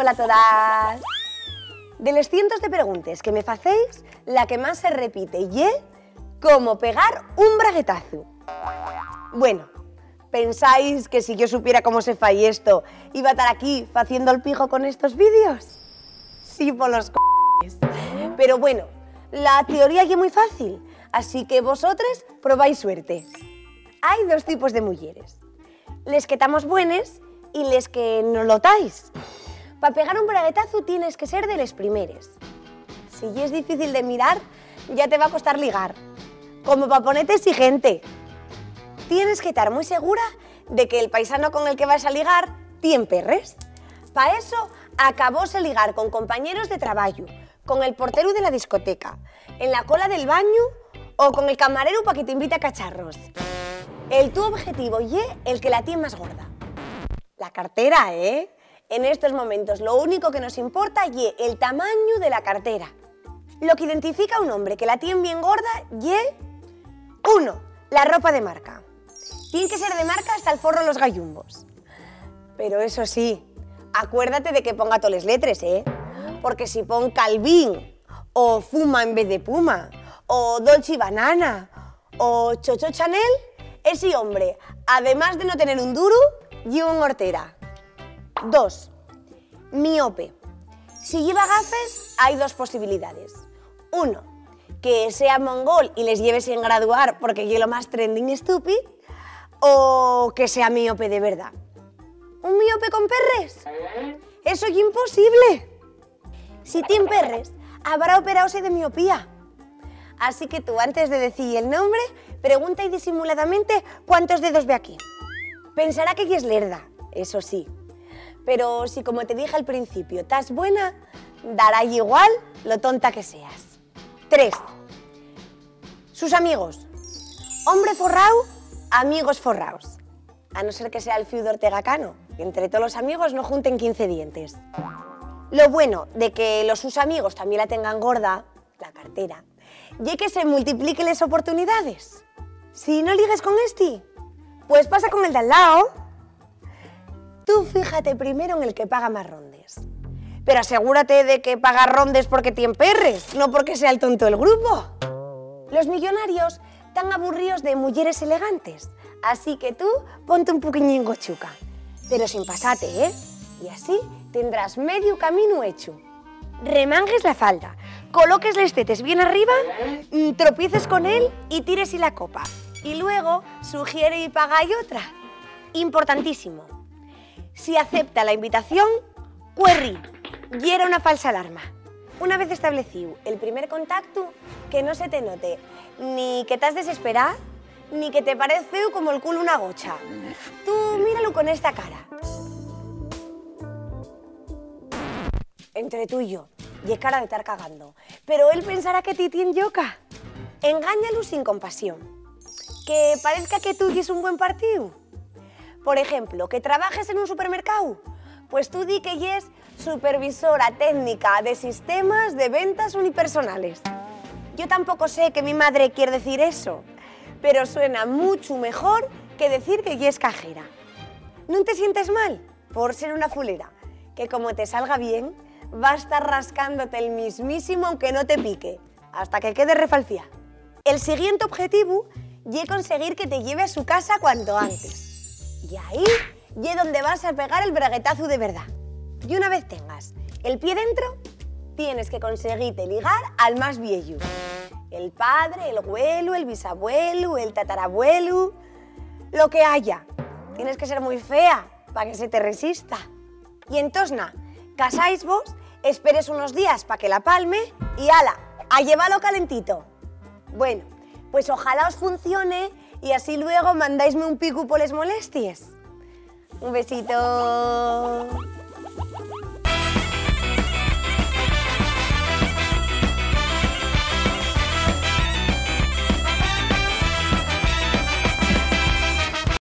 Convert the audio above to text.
Hola a todas. De los cientos de preguntas que me facéis, la que más se repite y es ¿cómo pegar un braguetazo? Bueno, ¿pensáis que si yo supiera cómo se fai esto, iba a estar aquí haciendo el pijo con estos vídeos? Sí, por los c***s. Pero bueno, la teoría es muy fácil, así que vosotros probáis suerte. Hay dos tipos de mujeres, les que estamos buenas y les que no lo estáis. Para pegar un braguetazo tienes que ser de les primeres. Si es difícil de mirar, ya te va a costar ligar. Como para ponerte exigente. Tienes que estar muy segura de que el paisano con el que vas a ligar tiene perres. Para eso, acabóse ligar con compañeros de trabajo, con el portero de la discoteca, en la cola del baño o con el camarero para que te invite a cacharros. El tu objetivo y el que la tiene más gorda. La cartera, ¿eh? En estos momentos lo único que nos importa es el tamaño de la cartera. Lo que identifica a un hombre que la tiene bien gorda es 1. La ropa de marca. Tiene que ser de marca hasta el forro de los gallumbos. Pero eso sí, acuérdate de que ponga todas las letras, ¿eh? Porque si pon Calvin, o Fuma en vez de Puma, o Dolce y Banana, o Chocho Chanel, ese hombre, además de no tener un duro, lleva un hortera. 2. Miope. Si lleva gafas, hay dos posibilidades. 1. Que sea mongol y les lleve sin graduar porque es lo más trending stupid. O que sea miope de verdad. ¿Un miope con perres? Eso es imposible. Si tiene perres, habrá operado de miopía. Así que tú, antes de decir el nombre, pregunta y disimuladamente cuántos dedos ve aquí. Pensará que es lerda, eso sí. Pero si, como te dije al principio, estás buena, dará igual lo tonta que seas. 3. Sus amigos. Hombre forrao, amigos forraos. A no ser que sea el fiu de Ortega Cano, que entre todos los amigos no junten 15 dientes. Lo bueno de que sus amigos también la tengan gorda, la cartera, y que se multipliquen las oportunidades. Si no ligues con este, pues pasa con el de al lado. Tú fíjate primero en el que paga más rondes. Pero asegúrate de que paga rondes porque tiene perres, no porque sea el tonto del grupo. Los millonarios están aburridos de mujeres elegantes, así que tú ponte un poquillín gochuca. Pero sin pasarte, ¿eh? Y así tendrás medio camino hecho. Remangues la falda, coloques los tetes bien arriba, tropieces con él y tires y la copa. Y luego sugiere y paga y otra. Importantísimo. Si acepta la invitación, querri, y era una falsa alarma. Una vez establecido el primer contacto, que no se te note ni que estás desesperada, ni que te parece feo como el culo una gocha. Tú míralo con esta cara. Entre tú y yo, y es cara de estar cagando. Pero él pensará que ti tiene yoca. Engáñalo sin compasión. Que parezca que tú es un buen partido. Por ejemplo, que trabajes en un supermercado, pues tú di que es supervisora técnica de sistemas de ventas unipersonales. Yo tampoco sé que mi madre quiere decir eso, pero suena mucho mejor que decir que es cajera. No te sientes mal por ser una fulera, que como te salga bien, va a estar rascándote el mismísimo aunque no te pique, hasta que quede refalciada. El siguiente objetivo es conseguir que te lleve a su casa cuanto antes. Y ahí es donde vas a pegar el braguetazo de verdad. Y una vez tengas el pie dentro, tienes que conseguirte ligar al más viejo. El padre, el abuelo, el bisabuelo, el tatarabuelo, lo que haya. Tienes que ser muy fea para que se te resista. Y entonces, casáis vos, esperes unos días para que la palme y ¡hala! A llevarlo calentito. Bueno, pues ojalá os funcione y así luego mandáisme un pico por les molestias. Un besito.